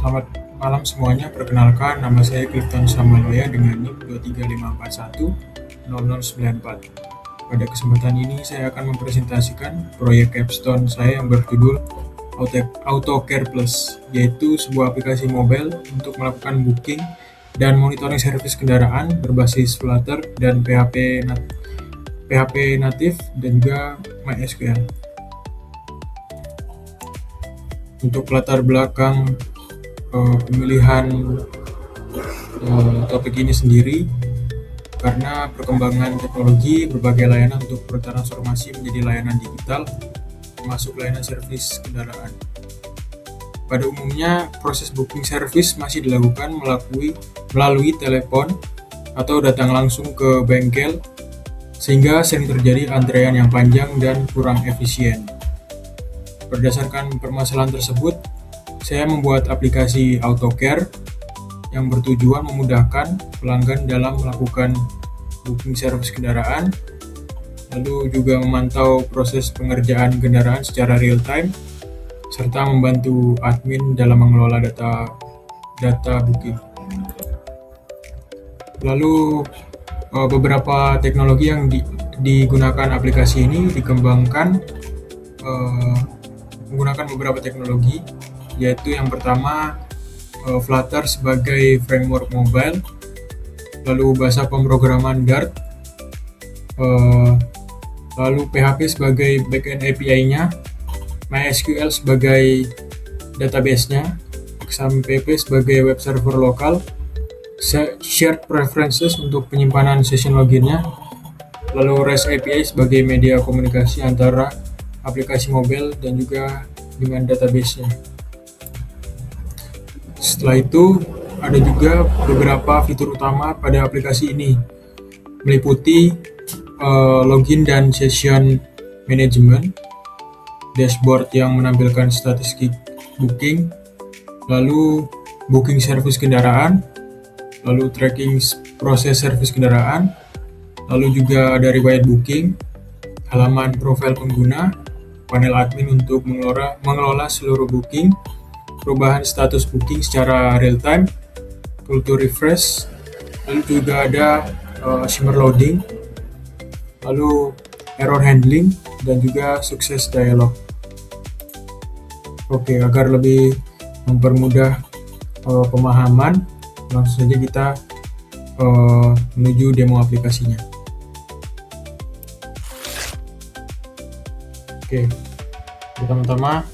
Selamat malam semuanya, perkenalkan nama saya Clifton Samuelia dengan NIK 235410094. Pada kesempatan ini saya akan mempresentasikan proyek capstone saya yang berjudul AutoCare Plus, yaitu sebuah aplikasi mobile untuk melakukan booking dan monitoring servis kendaraan berbasis Flutter dan PHP natif dan juga MySQL. Untuk latar belakang pemilihan topik ini sendiri, karena perkembangan teknologi, berbagai layanan untuk bertransformasi menjadi layanan digital, termasuk layanan servis kendaraan. Pada umumnya, proses booking service masih dilakukan melalui telepon atau datang langsung ke bengkel, sehingga sering terjadi antrean yang panjang dan kurang efisien. Berdasarkan permasalahan tersebut, saya membuat aplikasi AutoCare yang bertujuan memudahkan pelanggan dalam melakukan booking servis kendaraan, lalu juga memantau proses pengerjaan kendaraan secara real-time, serta membantu admin dalam mengelola data booking. Lalu beberapa teknologi yang digunakan aplikasi ini dikembangkan menggunakan beberapa teknologi, yaitu yang pertama Flutter sebagai framework mobile, lalu bahasa pemrograman Dart, lalu PHP sebagai backend API-nya, MySQL sebagai database-nya, XAMPP sebagai web server lokal, shared preferences untuk penyimpanan session login-nya, lalu REST API sebagai media komunikasi antara aplikasi mobile dan juga dengan database-nya. Setelah itu, ada juga beberapa fitur utama pada aplikasi ini, meliputi login dan session management, dashboard yang menampilkan statistik booking, lalu booking servis kendaraan, lalu tracking proses servis kendaraan, lalu juga ada riwayat booking, halaman profil pengguna, panel admin untuk mengelola seluruh booking, perubahan status booking secara real-time, kultur refresh, lalu juga ada shimmer loading, lalu error handling, dan juga sukses dialog. Oke, agar lebih mempermudah pemahaman, langsung saja kita menuju demo aplikasinya. Oke, pertama-tama,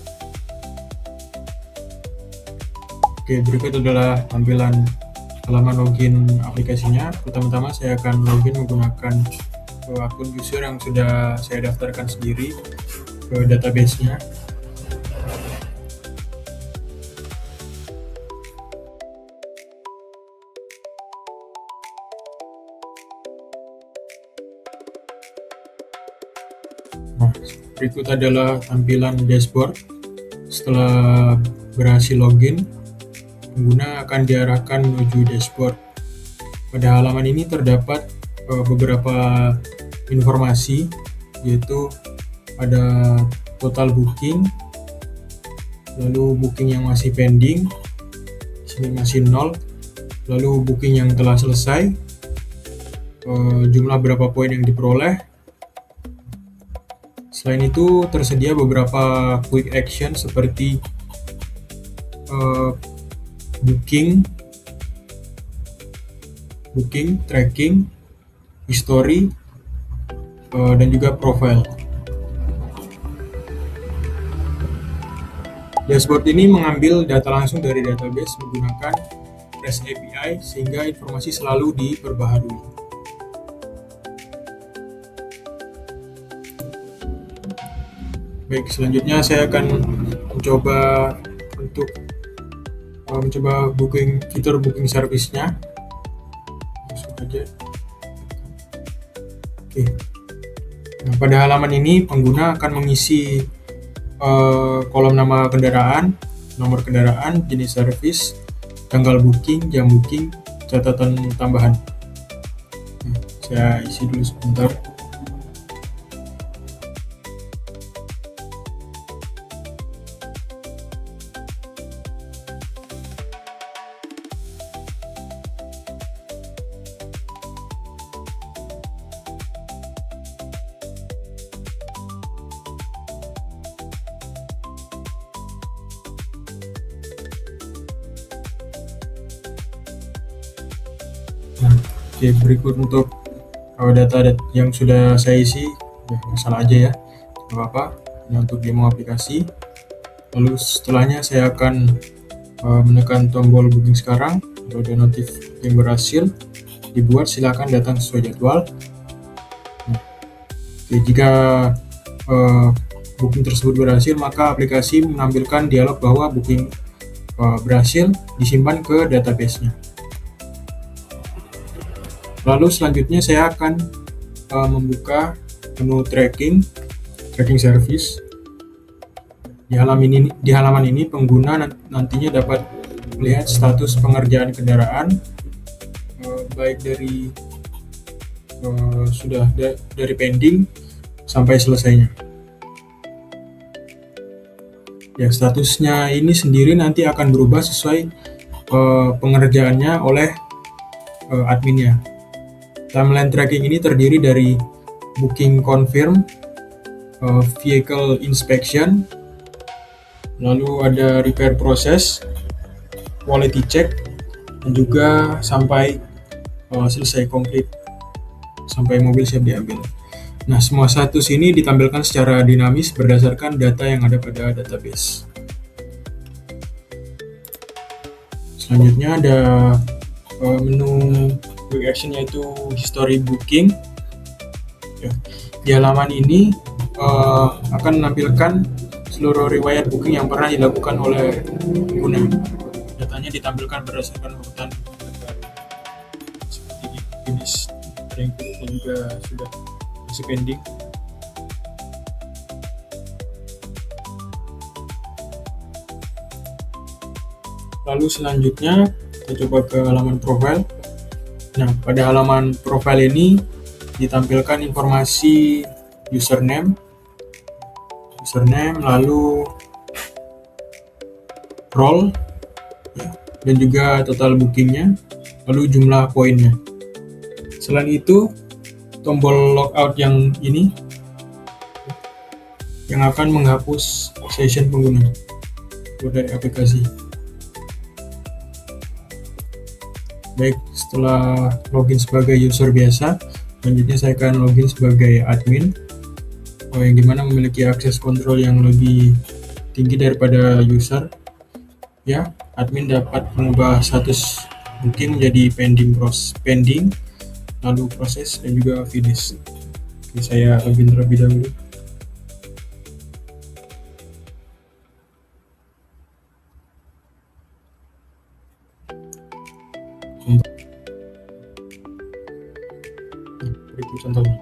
berikut adalah tampilan halaman login aplikasinya. Pertama-tama saya akan login menggunakan akun user yang sudah saya daftarkan sendiri ke database-nya. Berikut adalah tampilan dashboard. Setelah berhasil login, pengguna akan diarahkan menuju dashboard. Pada halaman ini terdapat beberapa informasi, yaitu ada total booking, lalu booking yang masih pending, sini masih 0, lalu booking yang telah selesai, jumlah berapa poin yang diperoleh. Selain itu, tersedia beberapa quick action seperti booking, tracking, history, dan juga profile. Dashboard ini mengambil data langsung dari database menggunakan REST API sehingga informasi selalu diperbaharui. Baik, selanjutnya saya akan mencoba fitur booking service-nya. Langsung aja. Oke. Nah, pada halaman ini pengguna akan mengisi kolom nama kendaraan, nomor kendaraan, jenis servis, tanggal booking, jam booking, catatan tambahan. Nah, saya isi dulu sebentar. Nah, oke, berikut untuk data yang sudah saya isi, ya salah aja ya, nggak apa-apa. Ini untuk demo aplikasi. Lalu setelahnya saya akan menekan tombol booking sekarang. Kalau ada notif yang berhasil dibuat, silakan datang sesuai jadwal. Nah, oke, jika booking tersebut berhasil, maka aplikasi menampilkan dialog bahwa booking berhasil disimpan ke database-nya. Lalu selanjutnya saya akan membuka menu tracking service. Di halaman ini pengguna nantinya dapat melihat status pengerjaan kendaraan, baik dari dari pending sampai selesainya. Ya, statusnya ini sendiri nanti akan berubah sesuai pengerjaannya oleh adminnya. Timeline tracking ini terdiri dari booking confirm, vehicle inspection, lalu ada repair process, quality check, dan juga sampai selesai complete, sampai mobil siap diambil. Nah, semua status ini ditampilkan secara dinamis berdasarkan data yang ada pada database. Selanjutnya ada menu quick action, yaitu history booking. Ya, di halaman ini akan menampilkan seluruh riwayat booking yang pernah dilakukan oleh pengguna. Datanya ditampilkan berdasarkan urutan seperti di finish, dan juga sudah masih pending. Lalu selanjutnya kita coba ke halaman profile. Nah, pada halaman profile ini ditampilkan informasi username, lalu role, ya, dan juga total bookingnya, lalu jumlah poinnya. Selain itu, tombol logout yang ini yang akan menghapus session pengguna dari aplikasi. Baik, setelah login sebagai user biasa, selanjutnya saya akan login sebagai admin, yang dimana memiliki akses kontrol yang lebih tinggi daripada user. Ya, admin dapat mengubah status booking menjadi pending, lalu proses, dan juga finish. Oke, saya login terlebih dahulu. Berikut contohnya.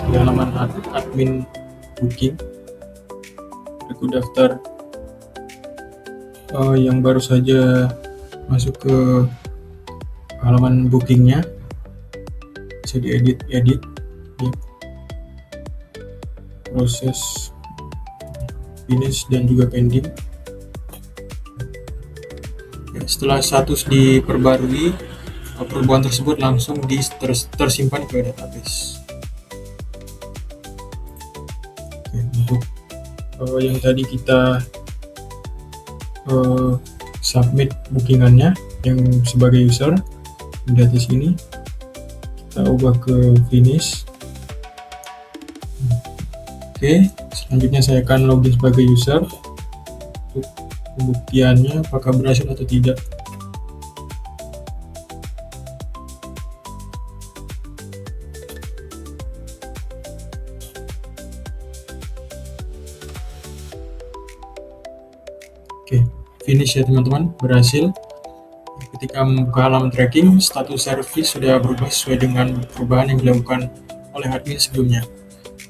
Di halaman admin booking, berikut daftar yang baru saja masuk ke halaman bookingnya, bisa diedit ya. Proses, finish, dan juga pending. Ya, setelah status diperbarui, perubahan tersebut langsung tersimpan ke database. Oke, untuk yang tadi kita submit bookingannya yang sebagai user, di atas ini kita ubah ke finish. Oke, selanjutnya saya akan login sebagai user untuk pembuktiannya apakah berhasil atau tidak. Oke, finish ya teman-teman, berhasil. Ketika membuka halaman tracking, status service sudah berubah sesuai dengan perubahan yang dilakukan oleh admin sebelumnya.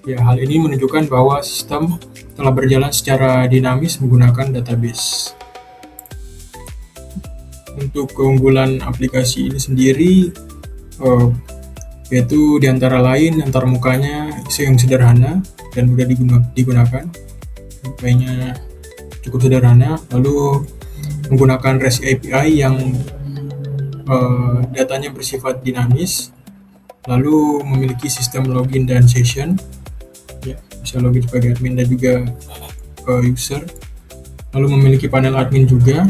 Ya, hal ini menunjukkan bahwa sistem telah berjalan secara dinamis menggunakan database. Untuk keunggulan aplikasi ini sendiri, yaitu diantara lain antarmukanya yang sederhana dan mudah digunakan. UI-nya cukup sederhana, lalu menggunakan REST API yang datanya bersifat dinamis, lalu memiliki sistem login dan session, ya, bisa login sebagai admin dan juga user, lalu memiliki panel admin juga,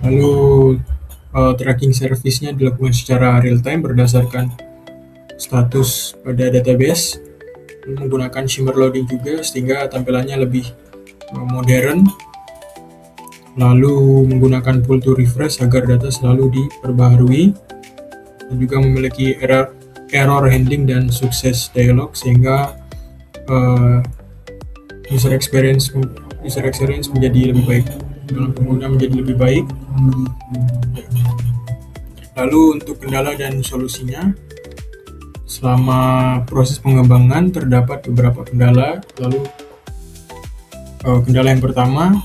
Lalu tracking service-nya dilakukan secara real time berdasarkan status pada database, menggunakan shimmer loading juga sehingga tampilannya lebih modern, lalu menggunakan pull to refresh agar data selalu diperbaharui, dan juga memiliki error handling dan sukses dialog sehingga user experience menjadi lebih baik, dalam pengguna menjadi lebih baik. Lalu untuk kendala dan solusinya, selama proses pengembangan terdapat beberapa kendala. Lalu kendala yang pertama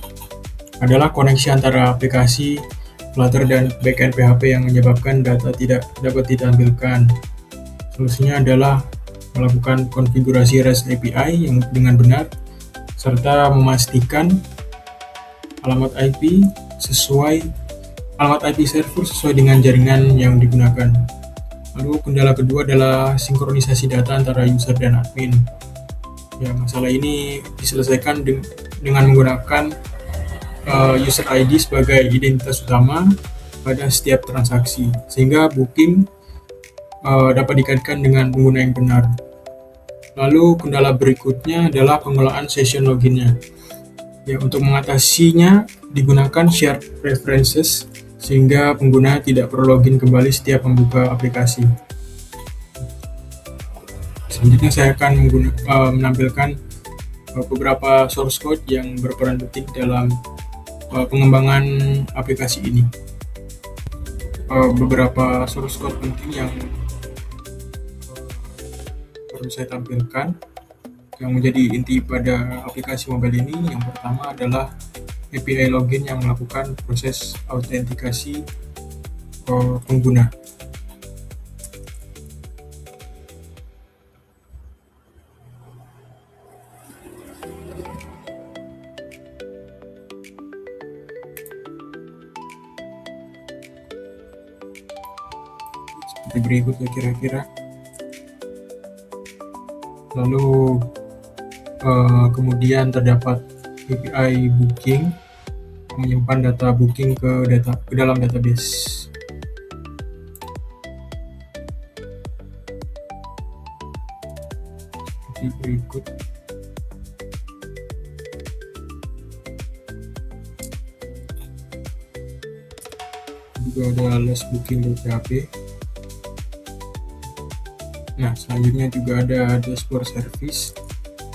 adalah koneksi antara aplikasi Flutter dan backend PHP yang menyebabkan data tidak dapat ditampilkan. Solusinya adalah melakukan konfigurasi REST API yang dengan benar, serta memastikan alamat IP server sesuai dengan jaringan yang digunakan. Lalu kendala kedua adalah sinkronisasi data antara user dan admin. Ya, masalah ini diselesaikan dengan menggunakan user ID sebagai identitas utama pada setiap transaksi, sehingga booking dapat dikaitkan dengan pengguna yang benar. Lalu kendala berikutnya adalah pengelolaan session loginnya. Ya, untuk mengatasinya digunakan shared preferences sehingga pengguna tidak perlu login kembali setiap membuka aplikasi. Selanjutnya saya akan menampilkan beberapa source code yang berperan penting dalam pengembangan aplikasi ini. Beberapa source code penting yang perlu saya tampilkan yang menjadi inti pada aplikasi mobile ini. Yang pertama adalah API login yang melakukan proses autentikasi pengguna. Seperti berikut ya kira-kira. Lalu kemudian terdapat API booking menyimpan data booking ke dalam database. Seperti berikut. Juga ada list booking.php. Nah, selanjutnya juga ada dashboard service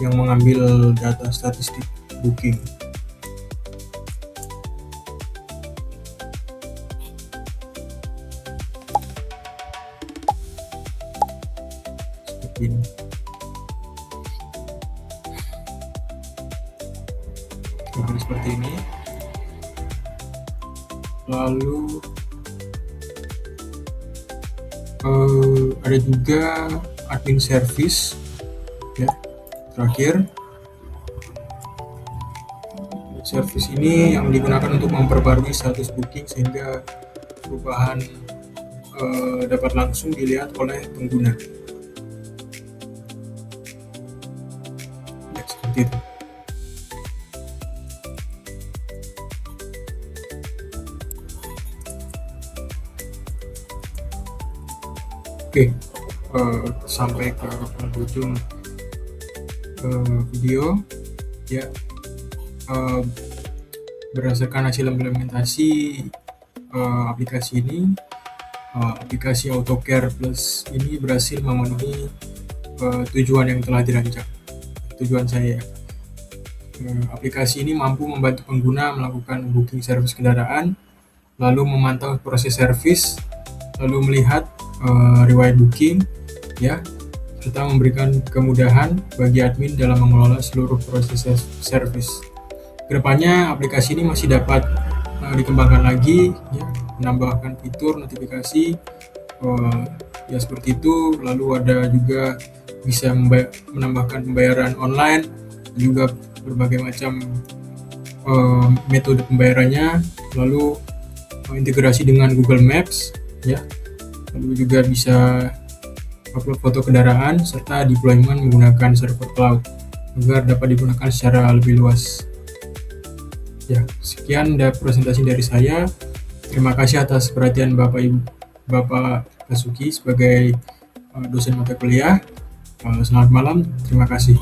yang mengambil data statistik booking. Seperti ini. Seperti ini. Lalu ada juga admin service ya. Terakhir, service ini yang digunakan untuk memperbarui status booking sehingga perubahan dapat langsung dilihat oleh pengguna. Ya, seperti itu. Oke, sampai ke penghujung video ya. Berdasarkan hasil implementasi aplikasi ini, aplikasi AutoCare Plus ini berhasil memenuhi tujuan yang telah dirancang. Tujuan saya, aplikasi ini mampu membantu pengguna melakukan booking servis kendaraan, lalu memantau proses servis, lalu melihat riwayat booking ya, serta memberikan kemudahan bagi admin dalam mengelola seluruh proses servis. Kedepannya aplikasi ini masih dapat dikembangkan lagi ya, menambahkan fitur notifikasi ya seperti itu. Lalu ada juga bisa menambahkan pembayaran online, juga berbagai macam metode pembayarannya, lalu integrasi dengan Google Maps ya. Lalu juga bisa upload foto kendaraan serta deployment menggunakan server cloud agar dapat digunakan secara lebih luas. Ya, sekian presentasi dari saya. Terima kasih atas perhatian Bapak Ibu, Bapak Basuki sebagai dosen mata kuliah. Selamat malam, terima kasih.